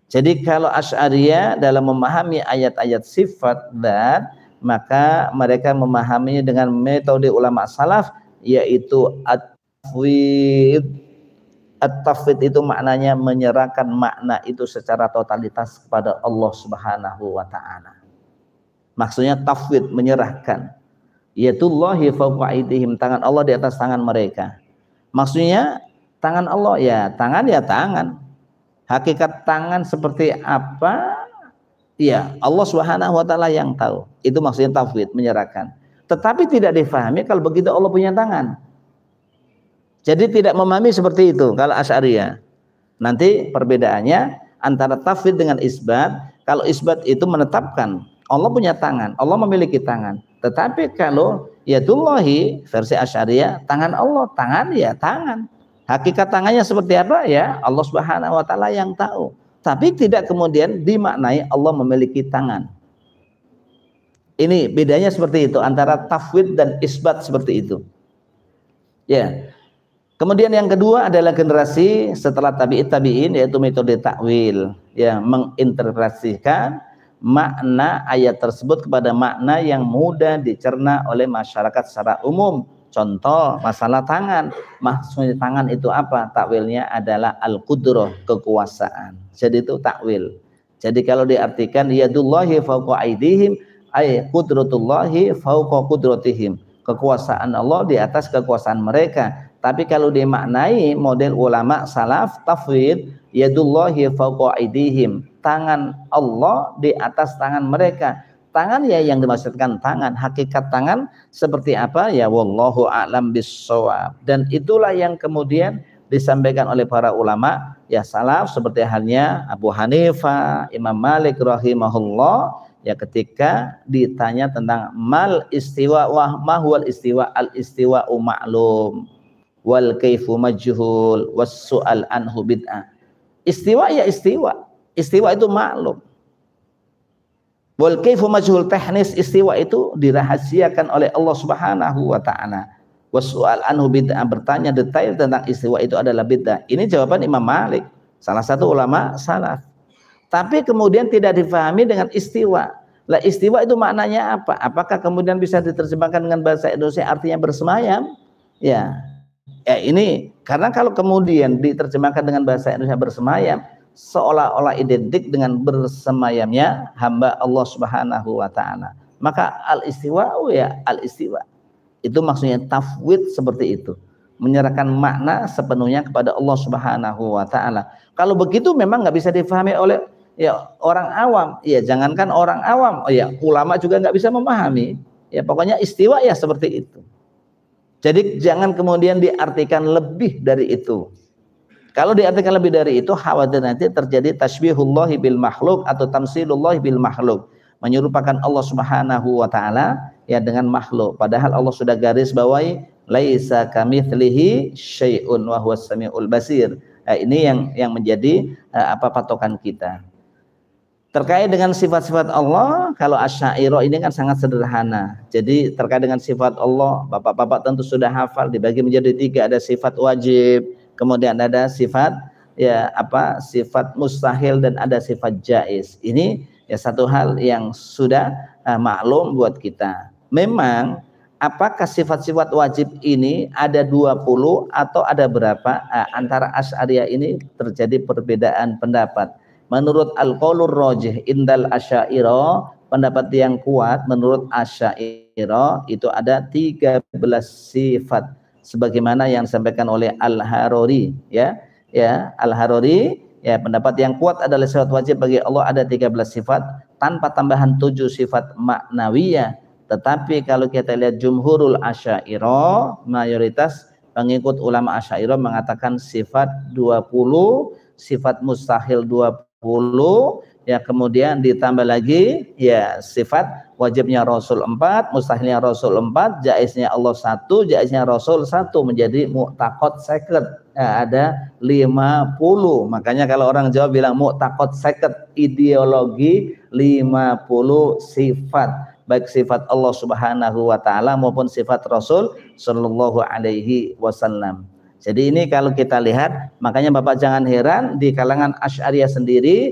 Jadi kalau Asy'ariyah dalam memahami ayat-ayat sifat dan maka mereka memahaminya dengan metode ulama salaf, yaitu at-tafwid. At-tafwid itu maknanya menyerahkan makna itu secara totalitas kepada Allah Subhanahu wa taala. Maksudnya tafwid, menyerahkan. Yadullahi fawqa aydihim, tangan Allah di atas tangan mereka. Maksudnya tangan Allah ya tangan. Hakikat tangan seperti apa? Ya Allah Subhanahu wa taala yang tahu. Itu maksudnya tafwid, menyerahkan. Tetapi tidak difahami kalau begitu Allah punya tangan. Jadi tidak memahami seperti itu kalau Asy'ariyah. Nanti perbedaannya antara tafwid dengan isbat. Kalau isbat itu menetapkan Allah punya tangan, Allah memiliki tangan. Tetapi kalau yadullahi versi Asy'ariyah, tangan Allah, tangan ya tangan. Hakikat tangannya seperti apa ya Allah Subhanahu wa taala yang tahu. Tapi tidak kemudian dimaknai Allah memiliki tangan. Ini bedanya seperti itu antara tafwid dan isbat seperti itu. Ya. Kemudian yang kedua adalah generasi setelah tabi'in yaitu metode takwil, ya, menginterpretasikan makna ayat tersebut kepada makna yang mudah dicerna oleh masyarakat secara umum. Contoh masalah tangan, maksudnya tangan itu apa? Takwilnya adalah al-qudrah, kekuasaan. Jadi itu takwil. Jadi kalau diartikan yadullahi fawqa aydihim ay qudratullahi fawqa qudratihim, kekuasaan Allah di atas kekuasaan mereka. Tapi kalau dimaknai model ulama salaf tafwid, yadullahi fawqa aydihim, tangan Allah di atas tangan mereka. Tangan ya yang dimaksudkan tangan, hakikat tangan seperti apa ya wallahu a'lam bissawab. Dan itulah yang kemudian disampaikan oleh para ulama ya salaf seperti halnya Abu Hanifah, Imam Malik rahimahullah, ya ketika ditanya tentang mal istiwa wa ma huwal istiwa, al istiwa'u ma'lum wal kaifu majhul was su'al anhu bid'ah. Istiwa ya istiwa. Istiwa itu maklum. Wal kaifu majhul, teknis istiwa itu dirahasiakan oleh Allah Subhanahu wa taala. Was su'al anhu bid'ah, bertanya detail tentang istiwa itu adalah bid'ah. Ini jawaban Imam Malik, salah satu ulama salaf. Tapi kemudian tidak difahami dengan istiwa. Lah istiwa itu maknanya apa? Apakah kemudian bisa diterjemahkan dengan bahasa Indonesia artinya bersemayam? Ya. Ya ini karena kalau kemudian diterjemahkan dengan bahasa Indonesia bersemayam, seolah-olah identik dengan bersemayamnya hamba Allah Subhanahu wa taala. Maka al-istiwa ya al-istiwa. Itu maksudnya tafwid seperti itu. Menyerahkan makna sepenuhnya kepada Allah Subhanahu wa taala. Kalau begitu memang nggak bisa difahami oleh ya orang awam. Ya jangankan orang awam, ya ulama juga nggak bisa memahami. Ya pokoknya istiwa ya seperti itu. Jadi jangan kemudian diartikan lebih dari itu. Kalau diartikan lebih dari itu, khawatir nanti terjadi tasbihullahi bil makhluk atau tamsilullahi bil makhluk, menyerupakan Allah Subhanahu wa taala ya dengan makhluk. Padahal Allah sudah garis bawahi laisa kamitslihi syai'un wa huwas samiul basir. Ini yang menjadi patokan kita. Terkait dengan sifat-sifat Allah, kalau Asy'ariyah ini kan sangat sederhana. Jadi terkait dengan sifat Allah, bapak-bapak tentu sudah hafal, dibagi menjadi 3, ada sifat wajib, kemudian ada sifat sifat mustahil, dan ada sifat jaiz. Ini ya satu hal yang sudah maklum buat kita. Memang apakah sifat-sifat wajib ini ada 20 atau ada berapa? Antara Asy'ariyah ini terjadi perbedaan pendapat. Menurut al-qaulur rajih indal Asy'ariyah, pendapat yang kuat menurut Asy'ariyah itu ada 13 sifat sebagaimana yang disampaikan oleh Al-Harari ya Al-Harari ya, pendapat yang kuat adalah sifat wajib bagi Allah ada 13 sifat tanpa tambahan 7 sifat maknawiyah. Tetapi kalau kita lihat jumhurul Asy'ariyah, mayoritas pengikut ulama Asy'ariyah mengatakan sifat 20, sifat mustahil 20, ya kemudian ditambah lagi ya sifat wajibnya Rasul 4, mustahilnya Rasul 4, jaiznya Allah 1, jaiznya Rasul 1, menjadi mu'taqad secret ada 50. Makanya kalau orang Jawa bilang mu'taqad secret, ideologi 50 sifat, baik sifat Allah Subhanahu wa taala maupun sifat Rasul sallallahu alaihi wasallam. Jadi ini kalau kita lihat, makanya Bapak jangan heran di kalangan Asy'ariyah sendiri